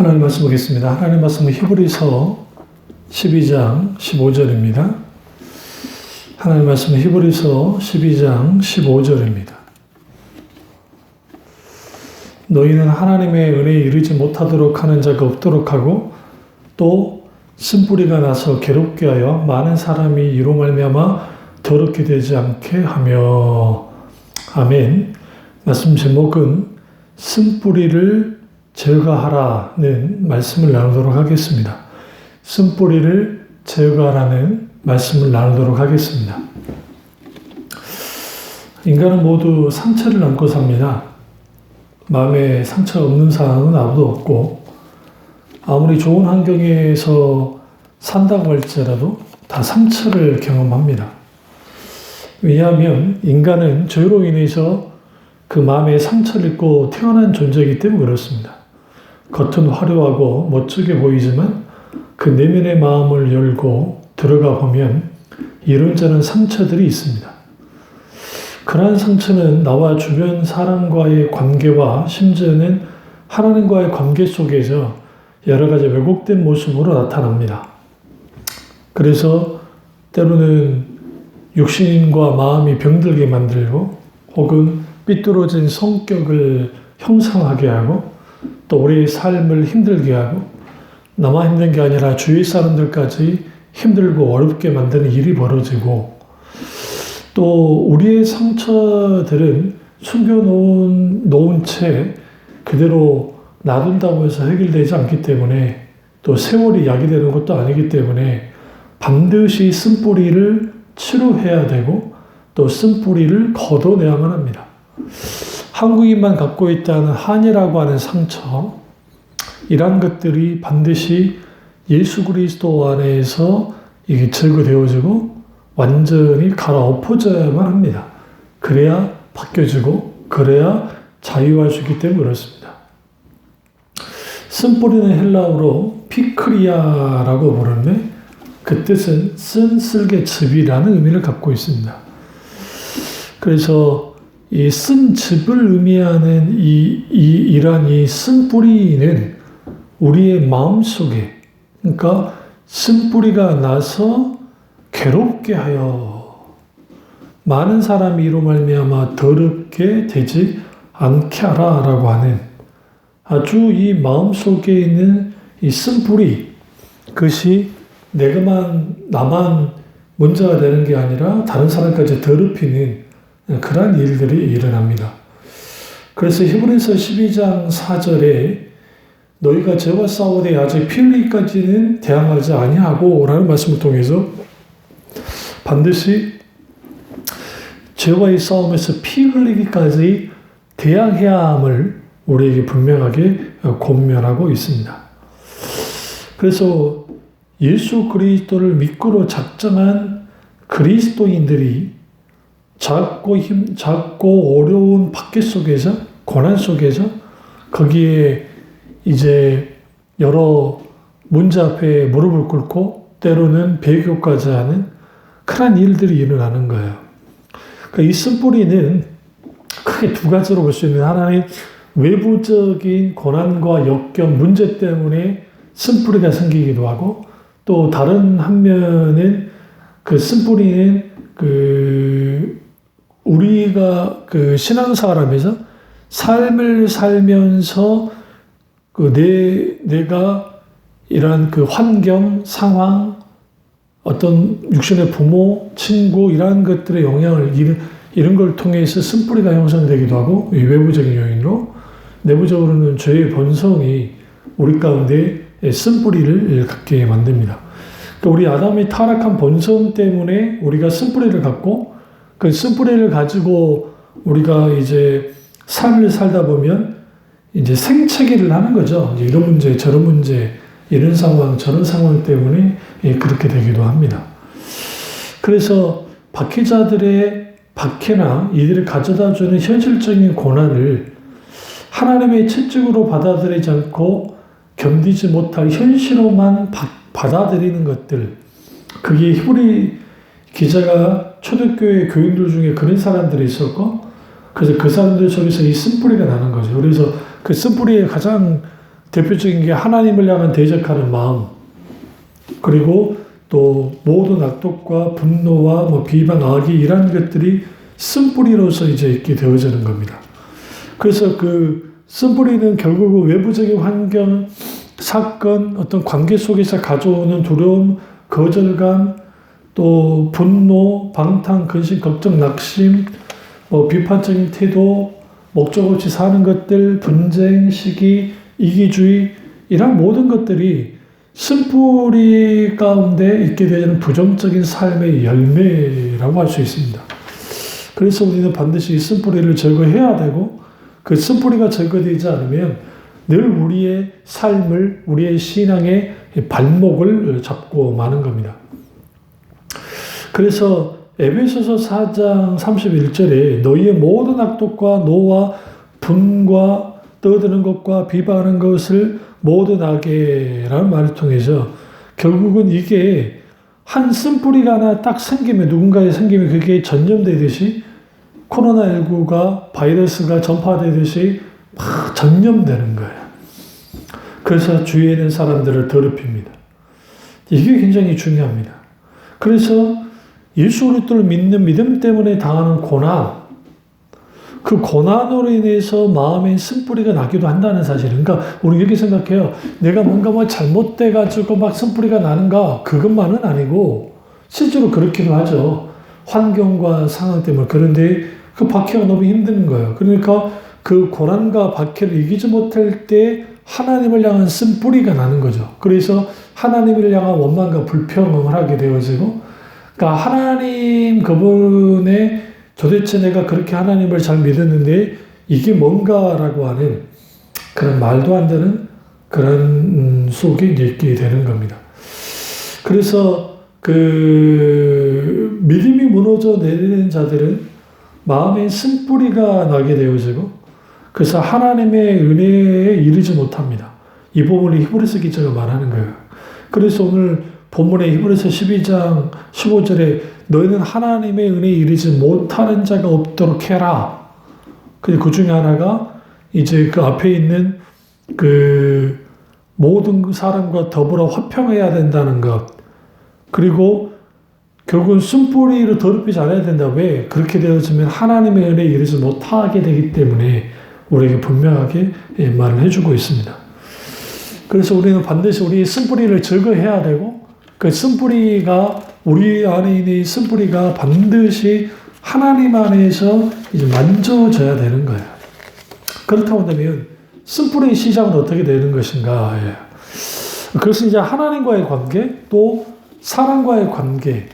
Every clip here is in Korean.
하나님 말씀 보겠습니다. 하나님 말씀은 히브리서 12장 15절입니다. 하나님 말씀은 히브리서 12장 15절입니다. 너희는 하나님의 은혜에 이르지 못하도록 하는 자가 없도록 하고 또 쓴뿌리가 나서 괴롭게 하여 많은 사람이 이로 말미암아 더럽게 되지 않게 하며. 아멘. 말씀 제목은 쓴뿌리를 제거하라는 말씀을 나누도록 하겠습니다. 쓴뿌리를 제거하라는 말씀을 나누도록 하겠습니다. 인간은 모두 상처를 안고 삽니다. 마음에 상처가 없는 사람은 아무도 없고, 아무리 좋은 환경에서 산다고 할지라도 다 상처를 경험합니다. 왜냐하면 인간은 죄로 인해서 그 마음에 상처를 입고 태어난 존재이기 때문에 그렇습니다. 겉은 화려하고 멋지게 보이지만 그 내면의 마음을 열고 들어가 보면 이런저런 상처들이 있습니다. 그러한 상처는 나와 주변 사람과의 관계와 심지어는 하나님과의 관계 속에서 여러 가지 왜곡된 모습으로 나타납니다. 그래서 때로는 육신과 마음이 병들게 만들고 혹은 삐뚤어진 성격을 형성하게 하고 또 우리의 삶을 힘들게 하고 나만 힘든 게 아니라 주위 사람들까지 힘들고 어렵게 만드는 일이 벌어지고 또 우리의 상처들은 숨겨놓은 채 그대로 놔둔다고 해서 해결되지 않기 때문에 또 세월이 약이 되는 것도 아니기 때문에 반드시 쓴뿌리를 치료해야 되고 또 쓴뿌리를 걷어내야만 합니다. 한국인만 갖고 있다는 한이라고 하는 상처, 이러한 것들이 반드시 예수 그리스도 안에서 이게 제거되어지고 완전히 갈아엎어져야만 합니다. 그래야 바뀌어지고 그래야 자유할 수 있기 때문에 그렇습니다. 쓴뿌리는 헬라어로 피크리아라고 부르는데 그 뜻은 쓴슬개즙이라는 의미를 갖고 있습니다. 그래서 이 쓴즙을 의미하는 이러한 이 쓴뿌리는 우리의 마음속에, 그러니까 쓴뿌리가 나서 괴롭게 하여 많은 사람이 이로 말미암아 더럽게 되지 않게 하라라고 하는 아주 이 마음속에 있는 이 쓴뿌리, 그것이 나만 문제가 되는 게 아니라 다른 사람까지 더럽히는 그러한 일들이 일어납니다. 그래서 히브리서 12장 4절에 너희가 죄와 싸우되 아직 피 흘리기까지는 대항하지 아니하고 라는 말씀을 통해서 반드시 죄와의 싸움에서 피 흘리기까지 대항해야 함을 우리에게 분명하게 권면하고 있습니다. 그래서 예수 그리스도를 믿고로 작정한 그리스도인들이 작고 어려운 박해 속에서, 고난 속에서 거기에 이제 여러 문제 앞에 무릎을 꿇고 때로는 배교까지 하는 그런 일들이 일어나는 거예요. 그러니까 이 쓴뿌리는 크게 두 가지로 볼 수 있는, 하나는 외부적인 고난과 역경, 문제 때문에 쓴뿌리가 생기기도 하고 또 다른 한면은 그 쓴뿌리는 우리가 신앙생활하면서 삶을 살면서 내가 이러한 환경, 상황, 어떤 육신의 부모, 친구, 이러한 것들의 영향을, 이런 걸 통해서 쓴뿌리가 형성되기도 하고, 외부적인 요인으로, 내부적으로는 죄의 본성이 우리 가운데 쓴뿌리를 갖게 만듭니다. 그러니까 우리 아담의 타락한 본성 때문에 우리가 쓴뿌리를 갖고, 그 쓴뿌리를 가지고 우리가 이제 삶을 살다 보면 이제 생채기를 하는 거죠. 이제 이런 문제, 저런 문제, 이런 상황, 저런 상황 때문에 그렇게 되기도 합니다. 그래서 박해자들의 박해나 이들을 가져다 주는 현실적인 고난을 하나님의 채찍으로 받아들이지 않고 견디지 못할 현실로만 받아들이는 것들, 그게 히브리 기자가 초대교회 교인들 중에 그런 사람들이 있었고, 그래서 그 사람들 속에서 이 쓴뿌리가 나는 거죠. 그래서 그 쓴뿌리의 가장 대표적인 게 하나님을 향한 대적하는 마음, 그리고 또 모든 악독과 분노와 뭐 비방, 악의 이런 것들이 쓴뿌리로서 이제 있게 되어지는 겁니다. 그래서 그 쓴뿌리는 결국 외부적인 환경, 사건, 어떤 관계 속에서 가져오는 두려움, 거절감, 또 분노, 방탕, 근심, 걱정, 낙심, 뭐 비판적인 태도, 목적 없이 사는 것들, 분쟁, 시기, 이기주의 이런 모든 것들이 쓴뿌리 가운데 있게 되는 부정적인 삶의 열매라고 할 수 있습니다. 그래서 우리는 반드시 이 쓴뿌리를 제거해야 되고 그 쓴뿌리가 제거되지 않으면 늘 우리의 삶을, 우리의 신앙의 발목을 잡고 마는 겁니다. 그래서 에베소서 4장 31절에 너희의 모든 악독과 노와 분과 떠드는 것과 비방하는 것을 모든 악에라는 말을 통해서 결국은 이게 한 쓴뿌리가 하나 딱 생기면, 누군가에 생기면 그게 전염되듯이 코로나19가 바이러스가 전파되듯이 막 전염되는 거예요. 그래서 주위에 있는 사람들을 더럽힙니다. 이게 굉장히 중요합니다. 그래서 예수 그리스도를 믿는 믿음 때문에 당하는 고난, 그 고난으로 인해서 마음에 쓴뿌리가 나기도 한다는 사실. 그러니까 우리 이렇게 생각해요. 내가 뭔가 뭐 잘못돼가지고 막 쓴뿌리가 나는가? 그것만은 아니고 실제로 그렇기도 하죠. 환경과 상황 때문에. 그런데 그 박해가 너무 힘든 거예요. 그러니까 그 고난과 박해를 이기지 못할 때 하나님을 향한 쓴뿌리가 나는 거죠. 그래서 하나님을 향한 원망과 불평을 하게 되어지고, 그러니까 하나님 그분의 도대체 내가 그렇게 하나님을 잘 믿었는데 이게 뭔가라고 하는 그런 말도 안 되는 그런 속에 있게 되는 겁니다. 그래서 그 믿음이 무너져 내리는 자들은 마음에 쓴뿌리가 나게 되어지고, 그래서 하나님의 은혜에 이르지 못합니다. 이 부분을 히브리서 기자가 말하는 거예요. 그래서 오늘 본문의 히브리서 12장 15절에 너희는 하나님의 은혜에 이르지 못하는 자가 없도록 해라. 그 중에 하나가 이제 그 앞에 있는 그 모든 사람과 더불어 화평해야 된다는 것. 그리고 결국은 쓴뿌리로 더럽히지 않아야 된다. 왜? 그렇게 되어지면 하나님의 은혜에 이르지 못하게 되기 때문에 우리에게 분명하게 말을 해주고 있습니다. 그래서 우리는 반드시 우리의 쓴뿌리를 제거해야 되고, 그 쓴뿌리가 우리 안에 있는 이 쓴뿌리가 반드시 하나님 안에서 이제 만져져야 되는 거예요. 그렇다고 한다면 쓴뿌리의 시작은 어떻게 되는 것인가? 그것은 이제 하나님과의 관계, 또 사람과의 관계,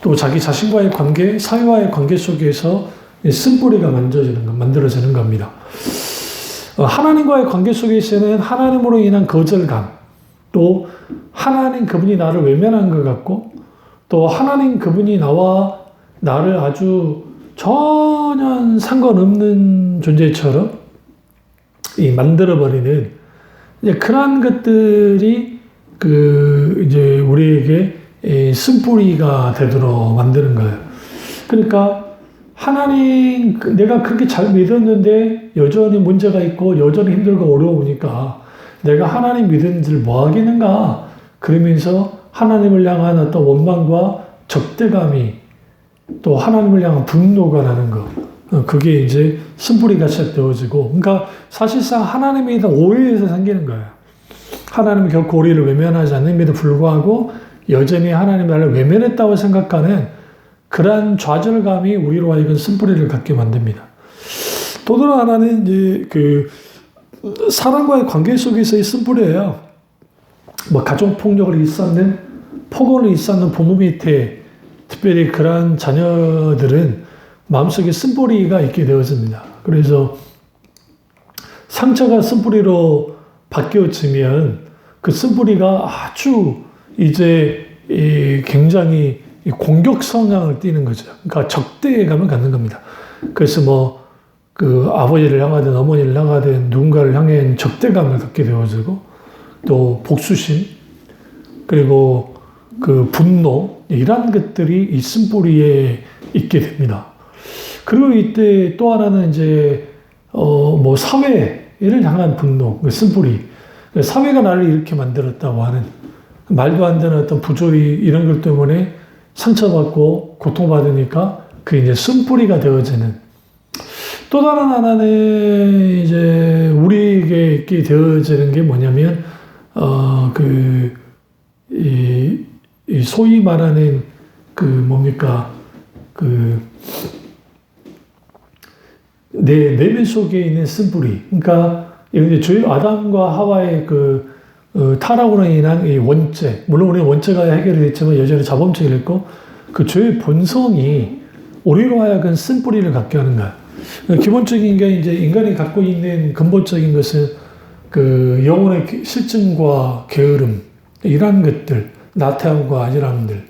또 자기 자신과의 관계, 사회와의 관계 속에서 쓴뿌리가 만들어지는 겁니다. 하나님과의 관계 속에서는 하나님으로 인한 거절감, 또 하나님 그분이 나를 외면한 것 같고, 또 하나님 그분이 나와 나를 아주 전혀 상관없는 존재처럼 만들어버리는 이제 그러한 것들이 이제 우리에게 쓴뿌리가 되도록 만드는 거예요. 그러니까 하나님, 내가 그렇게 잘 믿었는데 여전히 문제가 있고 여전히 힘들고 어려우니까 내가 하나님 믿은지를 뭐 하겠는가? 그러면서 하나님을 향한 어떤 원망과 적대감이, 또 하나님을 향한 분노가 나는 것. 그게 이제 쓴뿌리가 시작되어지고, 그러니까 사실상 하나님에 대한 오해에서 생기는 거예요. 하나님은 결코 우리를 외면하지 않음에도 불구하고 여전히 하나님이 나를 외면했다고 생각하는 그러한 좌절감이 우리로 하여금 쓴뿌리를 갖게 만듭니다. 또 다른 하나는 이제 사람과의 관계 속에서의 쓴뿌리예요. 뭐 가정폭력을 일삼는, 폭언을 일삼는 부모 밑에 특별히 그러한 자녀들은 마음속에 쓴뿌리가 있게 되어집니다. 그래서 상처가 쓴뿌리로 바뀌어지면 그 쓴뿌리가 아주 이제 굉장히 공격 성향을 띠는 거죠. 그러니까 적대감을 갖는 겁니다. 그래서 뭐 아버지를 향하든 어머니를 향하든 누군가를 향한 적대감을 갖게 되어지고, 또 복수심, 그리고 분노, 이런 것들이 이 쓴뿌리에 있게 됩니다. 그리고 이때 또 하나는 이제 뭐 사회를 향한 분노, 쓴뿌리. 사회가 나를 이렇게 만들었다고 하는 말도 안 되는 어떤 부조리 이런 것 때문에 상처받고 고통받으니까 그게 이제 쓴뿌리가 되어지는. 또 다른 하나는 이제 우리에게 있게 되어지는 게 뭐냐면 이 소위 말하는 뭡니까 내 내면 속에 있는 쓴뿌리. 그러니까 이제 저희 아담과 하와의 타락으로 인한 이 원죄. 물론 우리는 원죄가 해결이 됐지만 여전히 자범죄가 있고 그 죄의 본성이 우리로 하여금 쓴뿌리를 갖게 하는 거야. 기본적인 게 이제 인간이 갖고 있는 근본적인 것은 영혼의 실증과 게으름 이러한 것들, 나태함과 안일함들,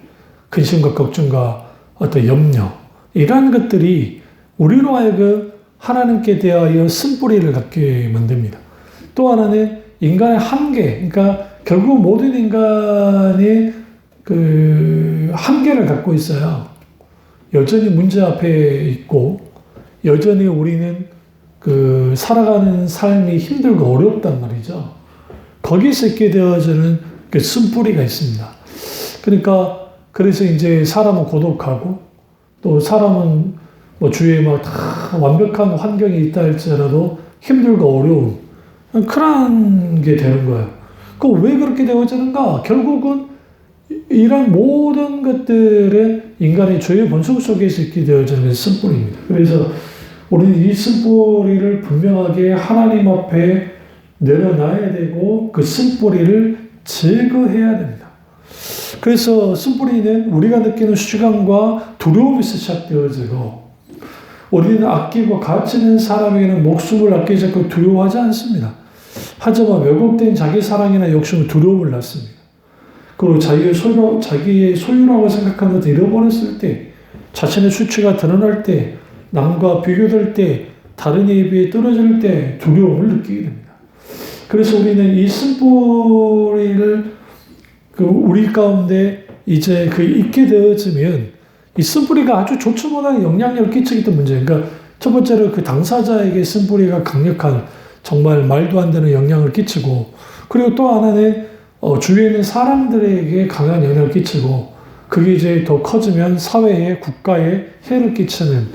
근심과 걱정과 어떤 염려 이러한 것들이 우리로 하여금 하나님께 대하여 쓴뿌리를 갖게 만듭니다. 또 하나는 인간의 한계, 그러니까 결국 모든 인간이 한계를 갖고 있어요. 여전히 문제 앞에 있고 여전히 우리는 살아가는 삶이 힘들고 어렵단 말이죠. 거기서 있게 되어지는 쓴뿌리가 있습니다. 그러니까 그래서 이제 사람은 고독하고 또 사람은 뭐 주위에 막 다 완벽한 환경이 있다 할지라도 힘들고 어려운 그런 게 되는 거예요. 왜 그렇게 되어지는가? 결국은 이런 모든 것들은 인간의 죄의 본성 속에서 있게 되어지는 쓴뿌리입니다. 그래서 우리는 이 쓴뿌리를 분명하게 하나님 앞에 내려놔야 되고 그 쓴뿌리를 제거해야 됩니다. 그래서 쓴뿌리는 우리가 느끼는 수치감과 두려움에서 시작되어지고 우리는 아끼고 가치 있는 사람에게는 목숨을 아끼지 않고 두려워하지 않습니다. 하지만 왜곡된 자기 사랑이나 욕심은 두려움을 낳습니다. 그리고 자기의 소유라고 생각한 것을 잃어버렸을 때, 자신의 수치가 드러날 때, 남과 비교될 때, 다른 이에 비해 떨어질 때 두려움을 느끼게 됩니다. 그래서 우리는 이 쓴뿌리를 우리 가운데 이제 있게 되어지면 이 쓴뿌리가 아주 좋지 못한 영향력을 끼치기 때문에 문제예요. 그러니까 첫 번째로 당사자에게 쓴뿌리가 강력한 정말 말도 안 되는 영향을 끼치고 그리고 또 하나는 주위에 있는 사람들에게 강한 영향을 끼치고 그게 이제 더 커지면 사회에 국가에 해를 끼치는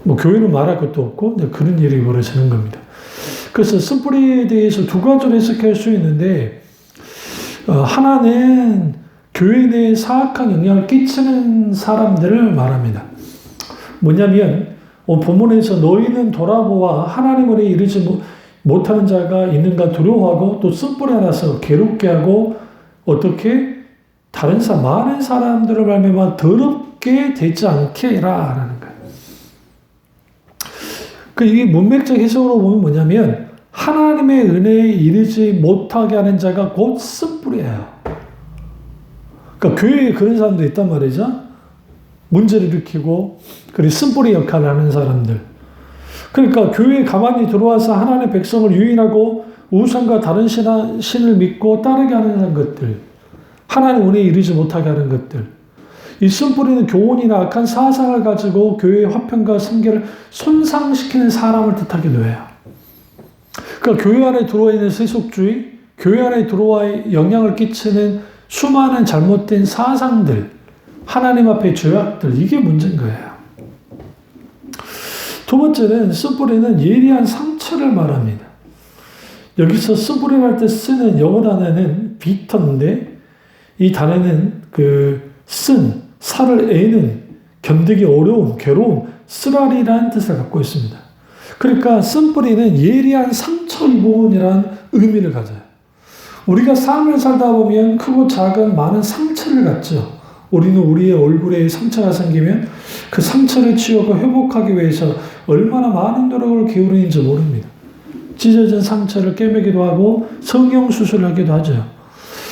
뭐 교회는 말할 것도 없고 그런 일이 벌어지는 겁니다. 그래서 쓴뿌리에 대해서 두 가지로 해석할 수 있는데 하나는 교회 내에 사악한 영향을 끼치는 사람들을 말합니다. 뭐냐면 본문에서 너희는 돌아보아 하나님을 이르지 못하는 자가 있는가 두려워하고 또 쓴뿌리 하나서 괴롭게 하고 어떻게 다른 많은 사람들을 말미암아 더럽게 되지 않게 해라라는 거예요. 이게 문맥적 해석으로 보면 뭐냐면 하나님의 은혜에 이르지 못하게 하는 자가 곧 쓴뿌리예요. 그러니까 교회에 그런 사람도 있단 말이죠. 문제를 일으키고 그리고 쓴뿌리 역할을 하는 사람들. 그러니까 교회에 가만히 들어와서 하나님의 백성을 유인하고 우상과 다른 신을 믿고 따르게 하는 것들. 하나님 은혜에 이르지 못하게 하는 것들. 이 쓴뿌리는 교훈이나 악한 사상을 가지고 교회의 화평과 성결을 손상시키는 사람을 뜻하기도 해요. 그러니까 교회 안에 들어와 있는 세속주의, 교회 안에 들어와 영향을 끼치는 수많은 잘못된 사상들, 하나님 앞의 죄악들, 이게 문제인 거예요. 두 번째는 쓴뿌리는 예리한 상처를 말합니다. 여기서 쓴뿌리를 할 때 쓰는 영어 단어는 비터인데 이 단어는 살을 애는, 견디기 어려운, 괴로움, 쓰라리라는 뜻을 갖고 있습니다. 그러니까 쓴뿌리는 예리한 상처 입음이라는 의미를 가져요. 우리가 삶을 살다 보면 크고 작은 많은 상처를 갖죠. 우리는 우리의 얼굴에 상처가 생기면 그 상처를 치우고 회복하기 위해서 얼마나 많은 노력을 기울이는지 모릅니다. 찢어진 상처를 꿰매기도 하고 성형수술을 하기도 하죠.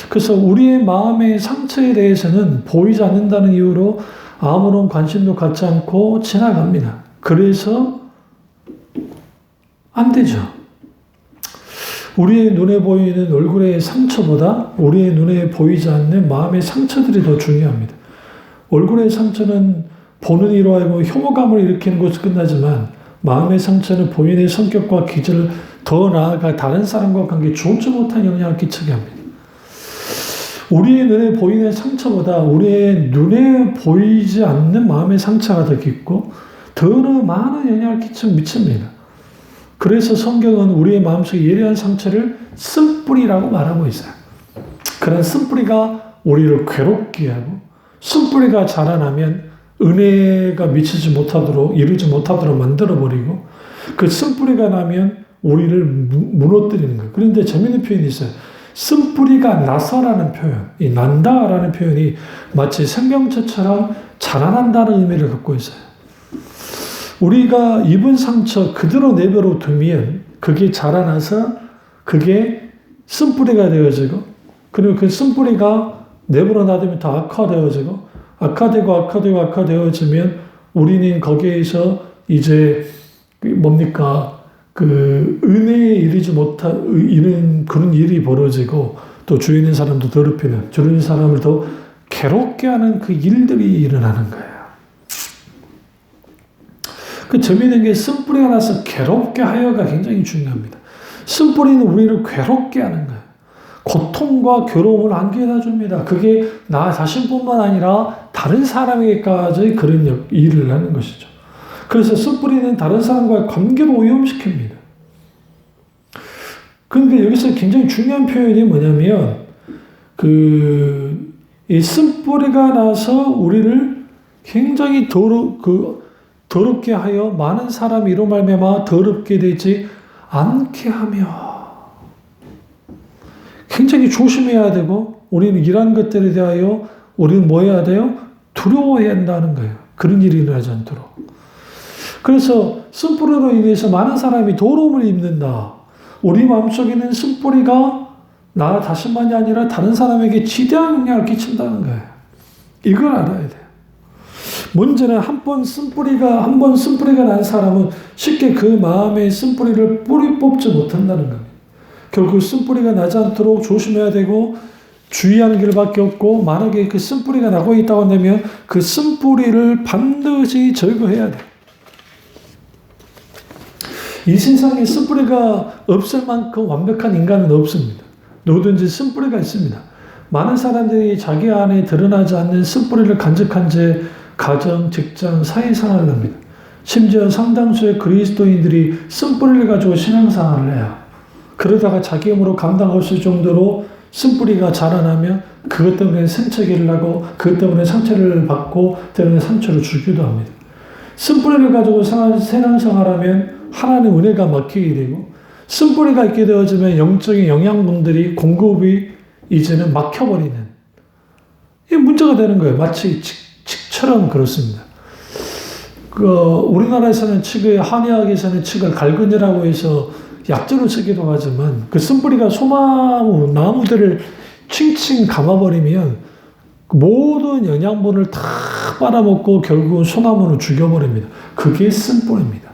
그래서 우리의 마음의 상처에 대해서는 보이지 않는다는 이유로 아무런 관심도 갖지 않고 지나갑니다. 그래서 안 되죠. 우리의 눈에 보이는 얼굴의 상처보다 우리의 눈에 보이지 않는 마음의 상처들이 더 중요합니다. 얼굴의 상처는 보는 이로 하여금 혐오감을 일으키는 것으로 끝나지만 마음의 상처는 본인의 성격과 기질을 더 나아가 다른 사람과 관계에 좋지 못한 영향을 끼치게 합니다. 우리의 눈에 보이는 상처보다 우리의 눈에 보이지 않는 마음의 상처가 더 깊고 더 많은 영향을 미칩니다. 그래서 성경은 우리의 마음속에 예리한 상처를 쓴뿌리라고 말하고 있어요. 그런 쓴뿌리가 우리를 괴롭게 하고 쓴뿌리가 자라나면 은혜가 미치지 못하도록 이루지 못하도록 만들어버리고 그 쓴뿌리가 나면 우리를 무너뜨리는 거예요. 그런데 재미있는 표현이 있어요. 쓴뿌리가 나서라는 표현, 이 난다라는 표현이 마치 생명체처럼 자라난다는 의미를 갖고 있어요. 우리가 입은 상처 그대로 내버려 두면 그게 자라나서 그게 쓴뿌리가 되어지고 그리고 그 쓴뿌리가 내버려 놔두면 더 악화되어지고 악화되어지면 우리는 거기에서 이제 뭡니까? 그 은혜에 이르지 못한 이런 그런 일이 벌어지고 또 주위에 있는 사람도 더럽히는 주위에 있는 사람을 더 괴롭게 하는 그 일들이 일어나는 거예요. 그 재미있는 게 쓴뿌리가 나서 괴롭게 하여가 굉장히 중요합니다. 쓴뿌리는 우리를 괴롭게 하는 거예요. 고통과 괴로움을 안겨다 줍니다. 그게 나 자신뿐만 아니라 다른 사람에게까지 그런 일을 하는 것이죠. 그래서 쓴뿌리는 다른 사람과의 관계도 오염시킵니다. 그러니까 여기서 굉장히 중요한 표현이 뭐냐면 이 쓴뿌리가 나서 우리를 굉장히 더럽게 하여 많은 사람이 이로 말미암아 더럽게 되지 않게 하며 굉장히 조심해야 되고 우리는 이러한 것들에 대하여 우리는 뭐 해야 돼요? 두려워해야 한다는 거예요. 그런 일이 일어나지 않도록. 그래서 쓴뿌리로 인해서 많은 사람이 더러움을 입는다. 우리 마음속에 있는 쓴뿌리가 나 자신만이 아니라 다른 사람에게 지대한 영향을 끼친다는 거예요. 이걸 알아야 돼요. 문제는 한 번 쓴뿌리가 난 사람은 쉽게 그 마음의 쓴뿌리를 뿌리 뽑지 못한다는 겁니다. 결국 쓴뿌리가 나지 않도록 조심해야 되고 주의하는 길밖에 없고 만약에 그 쓴뿌리가 나고 있다고 한다면 그 쓴뿌리를 반드시 제거해야 돼요. 이 세상에 쓴뿌리가 없을 만큼 완벽한 인간은 없습니다. 누구든지 쓴뿌리가 있습니다. 많은 사람들이 자기 안에 드러나지 않는 쓴뿌리를 간직한 채 가정, 직장, 사회생활을 합니다. 심지어 상당수의 그리스도인들이 쓴뿌리를 가지고 신앙생활을 해요. 그러다가 자기 힘으로 감당 없을 정도로 쓴뿌리가 자라나면 그것 때문에 생체기를 하고 그것 때문에 상처를 받고 때문에 상처를 주기도 합니다. 쓴뿌리를 가지고 신앙생활하면 하나님의 은혜가 막히게 되고 쓴뿌리가 있게 되어지면 영적인 영양분들이 공급이 이제는 막혀버리는 이게 문제가 되는 거예요. 마치 칡처럼 그렇습니다. 우리나라에서는 한의학에서는 칡을 갈근이라고 해서 약재로 쓰기도 하지만 그 쓴뿌리가 소나무, 나무들을 칭칭 감아버리면 모든 영양분을 다 빨아먹고 결국은 소나무는 죽여버립니다. 그게 쓴뿌리입니다.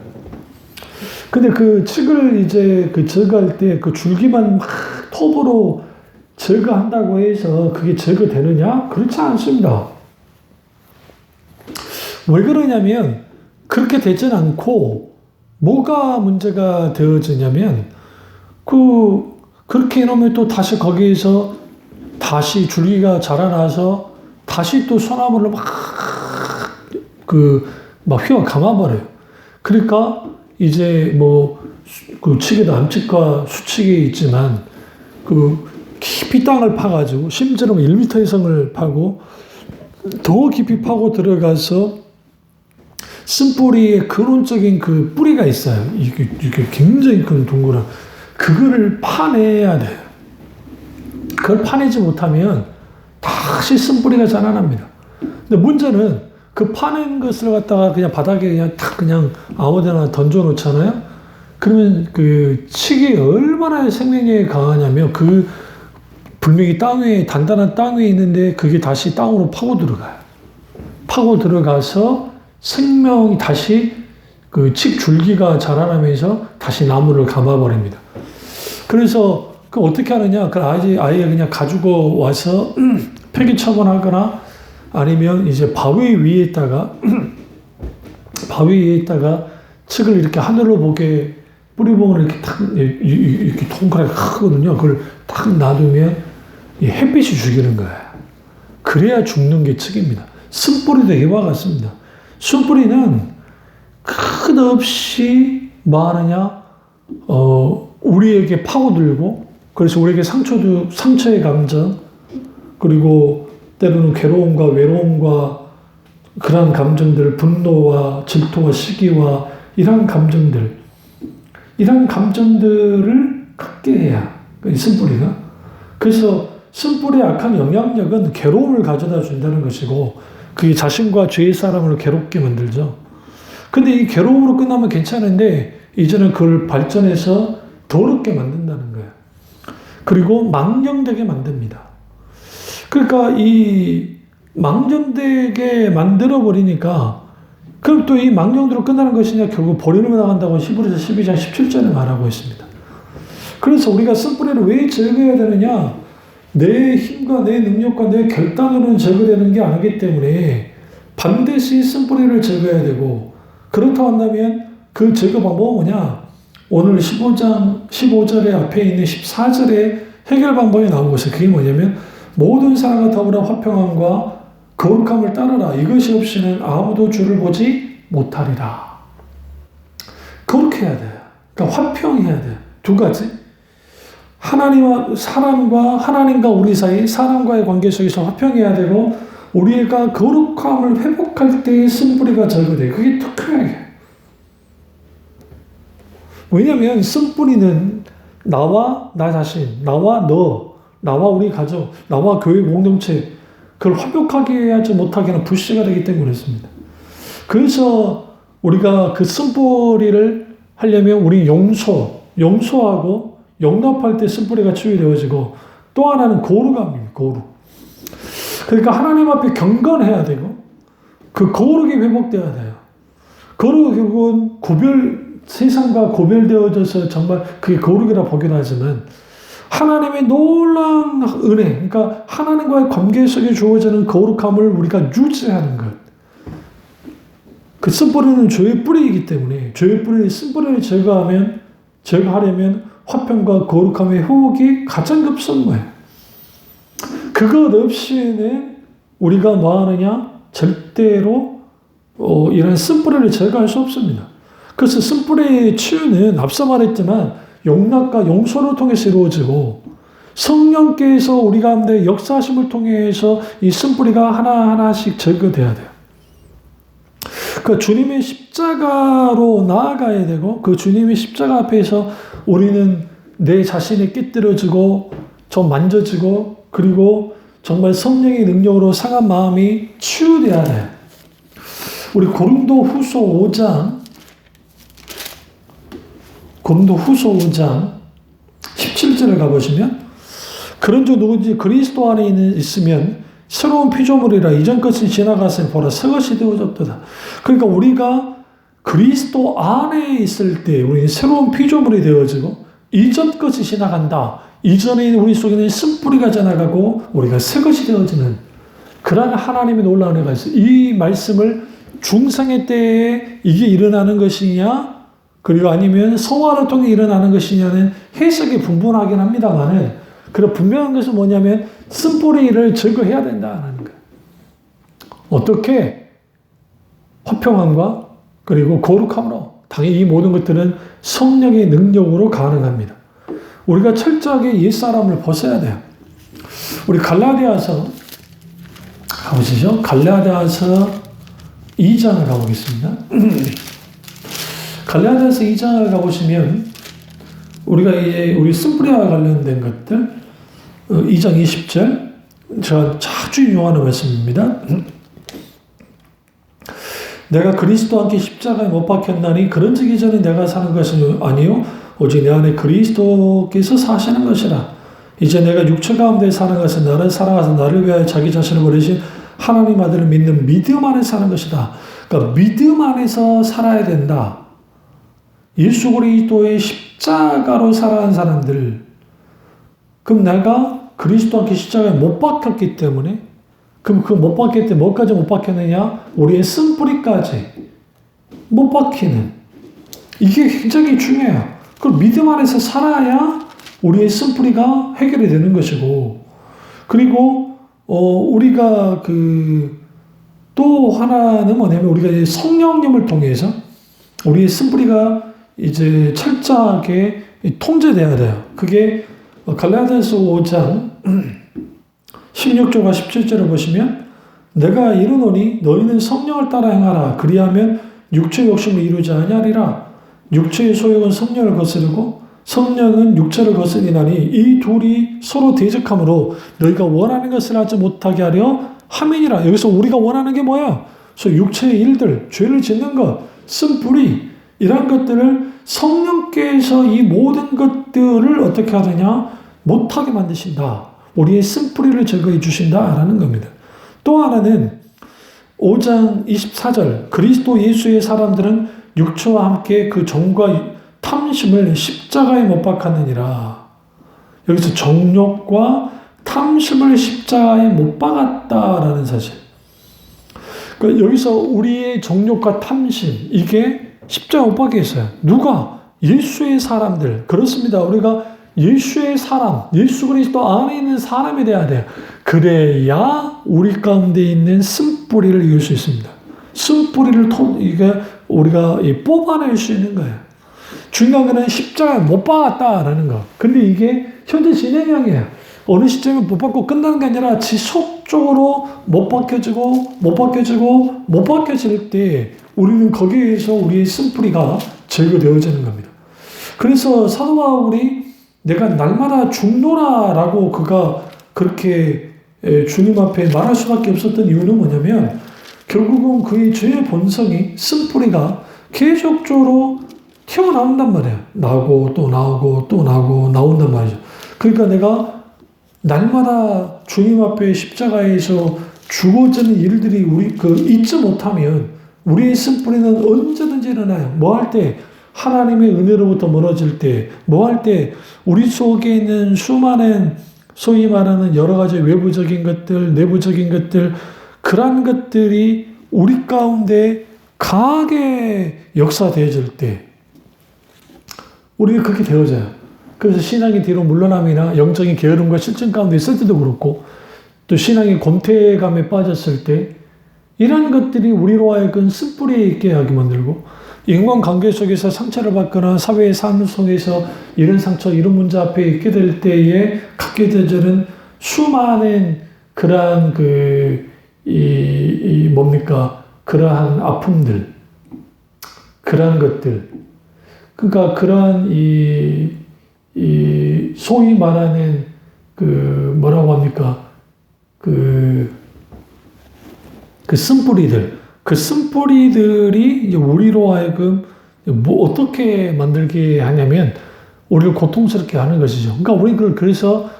근데 그 칡을 이제 제거할 때 그 줄기만 막 톱으로 제거한다고 해서 그게 제거되느냐? 그렇지 않습니다. 왜 그러냐면 그렇게 되진 않고 뭐가 문제가 되어지냐면 그렇게 해놓으면 또 다시 거기에서 다시 줄기가 자라나서 다시 또 소나무를 막 휘어 감아버려요. 그러니까 이제 그 칡에도 암칡과 수칡이 있지만 깊이 땅을 파가지고 심지어는 1m 이상을 파고 더 깊이 파고 들어가서 쓴뿌리의 근원적인 그 뿌리가 있어요. 이게 굉장히 큰 동그란 그거를 파내야 돼요. 그걸 파내지 못하면 다시 쓴뿌리가 자라납니다. 근데 문제는 그 파낸 것을 갖다가 그냥 바닥에 그냥 아무데나 던져 놓잖아요. 그러면 그 칡이 얼마나 생명력이 강하냐면 분명히 단단한 땅 위에 있는데 그게 다시 땅으로 파고 들어가요. 파고 들어가서 생명이 다시 그 칡 줄기가 자라나면서 다시 나무를 감아버립니다. 그래서 어떻게 하느냐? 아예 그냥 가지고 와서 폐기 처분하거나 아니면 이제 바위 위에다가 칡을 이렇게 하늘로 보게 뿌리 부분을 이렇게 탁, 이렇게 동그랗게 크거든요. 그걸 탁 놔두면 이 햇빛이 죽이는 거예요. 그래야 죽는 게 칡입니다. 쓴뿌리도 이와 같습니다. 쓴뿌리는 끝없이 뭐 하느냐, 우리에게 파고들고, 그래서 우리에게 상처의 감정, 그리고 때로는 괴로움과 외로움과 그러한 감정들, 분노와 질투와 시기와 이러한 감정들을 갖게 해야, 이 쓴뿌리가. 그래서 쓴뿌리의 악한 영향력은 괴로움을 가져다 준다는 것이고, 그게 자신과 주위 사람을 괴롭게 만들죠. 근데 이 괴로움으로 끝나면 괜찮은데, 이제는 그걸 발전해서 더럽게 만든다는 거예요. 그리고 망령되게 만듭니다. 그러니까 이 망령되게 만들어버리니까, 그럼 또 이 망령대로 끝나는 것이냐, 결국 버리러 나간다고 히브리서 12장 17절에 말하고 있습니다. 그래서 우리가 쓴뿌리를 왜 제거해야 되느냐? 내 힘과 내 능력과 내 결단으로는 제거되는 게 아니기 때문에 반드시 쓴뿌리를 제거해야 되고, 그렇다고 한다면 그 제거 방법은 뭐냐? 오늘 15절에 앞에 있는 14절에 해결 방법이 나온 것이, 그게 뭐냐면 모든 사람과 더불어 화평함과 거룩함을 따르라. 이것이 없이는 아무도 주를 보지 못하리라. 거룩해야 돼요. 그러니까 화평해야 돼요. 두 가지. 하나님과 우리 사이, 사람과의 관계 속에서 화평해야 되고, 우리가 거룩함을 회복할 때의 쓴뿌리가 제거돼요. 그게 특별해요. 왜냐하면 쓴뿌리는 나와 나 자신, 나와 너, 나와 우리 가족, 나와 교회 공동체, 그걸 화목하게 하지 못하게는 불씨가 되기 때문에 그렇습니다. 그래서 우리가 그 쓴뿌리를 하려면 우리 용서하고 용납할 때 쓴뿌리가 치유되어지고, 또 하나는 거룩함입니다. 거룩. 그러니까 하나님 앞에 경건해야 되고, 그 거룩이 회복돼야 돼요. 거룩은 세상과 고별되어져서 정말 그게 거룩이라 보긴 하지만, 하나님의 놀라운 은혜, 그러니까 하나님과의 관계 속에 주어지는 거룩함을 우리가 유지하는 것. 그 쓴뿌리는 죄의 뿌리이기 때문에, 죄의 뿌리, 쓴뿌리를 제거하려면 화평과 거룩함의 회복이 가장 급선무예요. 그것 없이는 우리가 뭐 하느냐? 절대로 이런 쓴뿌리를 제거할 수 없습니다. 그래서 쓴뿌리의 치유는 앞서 말했지만 용납과 용서를 통해서 이루어지고, 성령께서 우리 가운데 역사하심을 통해서 이 쓴뿌리가 하나하나씩 제거돼야 돼요. 그 주님의 십자가로 나아가야 되고, 그 주님의 십자가 앞에서 우리는 내 자신이 깨뜨려지고 좀 만져지고, 그리고 정말 성령의 능력으로 상한 마음이 치유돼야 돼요. 우리 고린도후서 5장 17절에 가보시면, 그런즉 누구든지 그리스도 안에 있으면 새로운 피조물이라, 이전 것이 지나갔으니 보라 새 것이 되어졌도다. 그러니까 우리가 그리스도 안에 있을 때 우리는 새로운 피조물이 되어지고, 이전 것이 지나간다. 이전에 우리 속에는 쓴뿌리가 지나가고 우리가 새 것이 되어지는 그러한 하나님의 놀라운 은혜가 있어요. 이 말씀을 중생의 때에 이게 일어나는 것이냐, 그리고 아니면 성화를 통해 일어나는 것이냐는 해석이 분분하긴 합니다만은, 그런 분명한 것은 뭐냐면 쓴뿌리를 제거해야 된다는 거예요. 어떻게? 화평함과 그리고 거룩함으로. 당연히 이 모든 것들은 성령의 능력으로 가능합니다. 우리가 철저하게 옛사람을 벗어야 돼요. 우리 갈라디아서 가보시죠. 갈라디아서 2장을 가보겠습니다. 갈라디아서 2장을 가보시면 우리가 이제 우리 쓴뿌리와 관련된 것들 2장 20절 제가 자주 인용하는 말씀입니다. 내가 그리스도와 함께 십자가에 못 박혔나니 그런즉 이전에 내가 사는 것은 아니요 오직 내 안에 그리스도께서 사시는 것이라. 이제 내가 육체 가운데 사는 것은 나를 살아가서 나를 위하여 자기 자신을 버리신 하나님 아들을 믿는 믿음 안에 사는 것이다. 그러니까 믿음 안에서 살아야 된다. 예수 그리스도의 십자가로 살아간 사람들, 그럼 내가 그리스도와 함께 십자가에 못 박혔기 때문에, 그럼 그 못 박힐 때 뭐까지 못 박혔느냐? 우리의 쓴뿌리까지 못 박히는, 이게 굉장히 중요해요. 그 믿음 안에서 살아야 우리의 쓴뿌리가 해결이 되는 것이고, 그리고 우리가 또 하나는 뭐냐면 우리가 성령님을 통해서 우리의 쓴뿌리가 이제 철저하게 통제돼야 돼요. 그게 갈라디아서 5장 16절과 17절을 보시면 내가 이르노니 너희는 성령을 따라 행하라. 그리하면 육체의 욕심을 이루지 아니하리라. 육체의 소욕은 성령을 거스르고 성령은 육체를 거스리나니 이 둘이 서로 대적하므로 너희가 원하는 것을 하지 못하게 하려 함이니라. 여기서 우리가 원하는 게 뭐야? 그래서 육체의 일들, 죄를 짓는 것, 쓴뿌리 이런 것들을 성령께서 이 모든 것들을 어떻게 하느냐? 못하게 만드신다. 우리의 쓴뿌리를 제거해 주신다라는 겁니다. 또 하나는 5장 24절 그리스도 예수의 사람들은 육체와 함께 그 정과 탐심을 십자가에 못 박았느니라. 여기서 정욕과 탐심을 십자가에 못 박았다라는 사실. 그러니까 여기서 우리의 정욕과 탐심 이게 십자가 못 박혀 있어요. 누가? 예수의 사람들. 그렇습니다. 우리가 예수의 사람, 예수 그리스도 안에 있는 사람이 돼야 돼요. 그래야 우리 가운데 있는 쓴뿌리를 이길 수 있습니다. 쓴뿌리를 우리가 뽑아낼 수 있는 거예요. 중요한 거는 십자가에 못 박았다라는 거. 근데 이게 현재 진행형이에요. 어느 시점에 못 박고 끝나는 게 아니라 지속적으로 못 박혀지고 못 박혀질 때 우리는 거기에서 우리의 쓴뿌리가 제거되어지는 겁니다. 그래서 사도 바울이 내가 날마다 죽노라라고 그가 그렇게 주님 앞에 말할 수밖에 없었던 이유는 뭐냐면 결국은 그의 죄의 본성이 쓴뿌리가 계속적으로 튀어나온단 말이에요. 나오고 또 나오고 또 나오고 나온단 말이죠. 그러니까 내가 날마다 주님 앞에 십자가에서 죽어지는 일들이 잊지 못하면 우리의 쓴뿌리는 언제든지 일어나요. 뭐 할 때? 하나님의 은혜로부터 멀어질 때, 뭐 할 때? 우리 속에 있는 수많은 소위 말하는 여러 가지 외부적인 것들, 내부적인 것들, 그러한 것들이 우리 가운데 강하게 역사되어질 때 우리가 그렇게 되어져요. 그래서 신앙이 뒤로 물러남이나 영적인 게으름과 실증 가운데 있을 때도 그렇고 또 신앙이 권태감에 빠졌을 때 이런 것들이 우리로 하여금 쓴뿌리 있게 하게 만들고 인간관계 속에서 상처를 받거나 사회의 삶 속에서 이런 상처, 이런 문제 앞에 있게 될 때에 갖게 되는 수많은 그러한 그러한 아픔들, 그러한 것들. 그러니까 그러한 소위 말하는 뭐라고 합니까? 그 쓴뿌리들. 그 쓴뿌리들이 이제 우리로 하여금 어떻게 만들게 하냐면 우리를 고통스럽게 하는 것이죠. 그러니까 우리는 그래서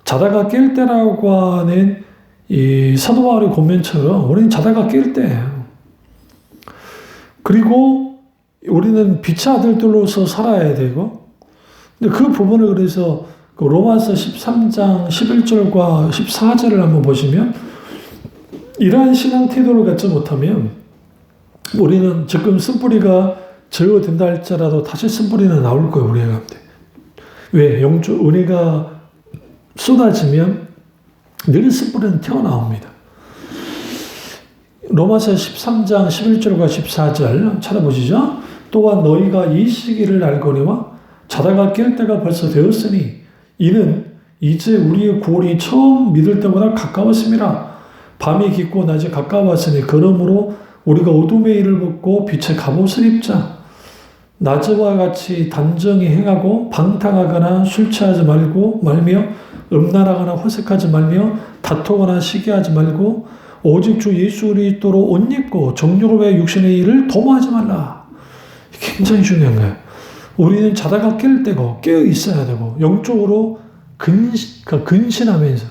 자다가 깰 때라고 하는 이 사도 바울의 권면처럼 우리는 자다가 깰 때예요. 그리고 우리는 빛의 아들들로서 살아야 되고 그 부분을 그래서 로마서 13장 11절과 14절을 한번 보시면 이러한 신앙 태도를 갖지 못하면 우리는 지금 쓴뿌리가 제거된다 할지라도 다시 쓴뿌리는 나올 거예요. 우리 가운데. 왜? 은혜가 쏟아지면 늘 쓴뿌리는 튀어나옵니다. 로마서 13장 11절과 14절 찾아보시죠. 또한 너희가 이 시기를 알거니와 자다가 깰 때가 벌써 되었으니 이는 이제 우리의 구원이 처음 믿을 때보다 가까웠습니다. 밤이 깊고 낮이 가까웠으니 그러므로 우리가 어둠의 일을 벗고 빛의 갑옷을 입자. 낮과 같이 단정히 행하고 방탕하거나 술 취하지 말며 음란하거나 호색하지 말며 다투거나 시기하지 말고 오직 주 예수 그리스도로 옷 입고 정욕을 위하여 육신의 일을 도모하지 말라. 굉장히 중요한 거예요. 우리는 자다가 깰 때고 깨어 있어야 되고 영적으로 근신하면서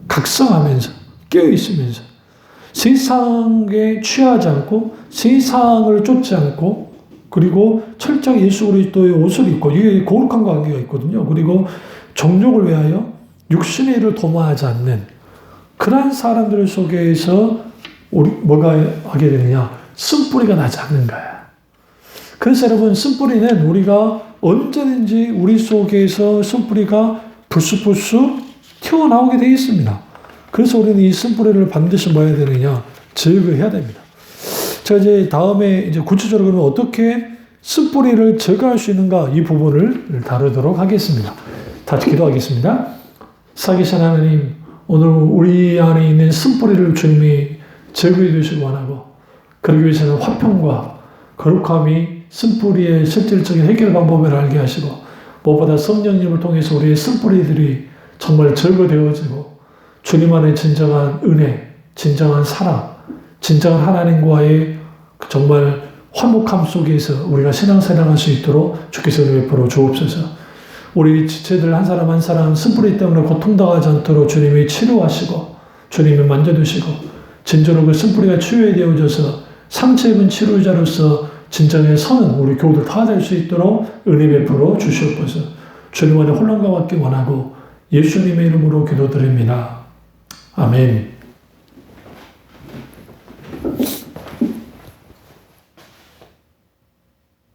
각성하면서 깨어 있으면서 세상에 취하지 않고 세상을 쫓지 않고 그리고 철저히 예수 그리스도의 옷을 입고 이게 거룩한 관계가 있거든요. 그리고 정욕을 위하여 육신의 일을 도모하지 않는 그러한 사람들 속에서 우리 뭐가 하게 되느냐? 쓴뿌리가 나지 않는 거야. 그래서 여러분, 쓴뿌리는 우리가 언제든지 우리 속에서 쓴뿌리가 불쑥불쑥 튀어나오게 되어 있습니다. 그래서 우리는 이 쓴뿌리를 반드시 뭐 해야 되느냐? 제거해야 됩니다. 제가 이제 다음에 이제 구체적으로 그러면 어떻게 쓴뿌리를 제거할 수 있는가, 이 부분을 다루도록 하겠습니다. 다시 기도하겠습니다. 살아계신 하나님, 오늘 우리 안에 있는 쓴뿌리를 주님이 제거해 주시기 원하고, 그러기 위해서는 화평과 거룩함이 쓴뿌리의 실질적인 해결 방법을 알게 하시고, 무엇보다 성령님을 통해서 우리의 쓴뿌리들이 정말 제거되어지고, 주님 안에 진정한 은혜, 진정한 사랑, 진정한 하나님과의 정말 화목함 속에서 우리가 신앙생활할 수 있도록 주께서 베풀어 주옵소서. 우리 지체들 한 사람 한 사람 쓴뿌리 때문에 고통당하지 않도록 주님이 치료하시고, 주님이 만져주시고, 진정으로 그 쓴뿌리가 치유되어져서 상처 입은 치료자로서 진정의 선은 우리 교우들 다 될 수 있도록 은혜 베풀어 주시옵소서. 주님 안에 혼란과 받기 원하고 예수님의 이름으로 기도드립니다. 아멘.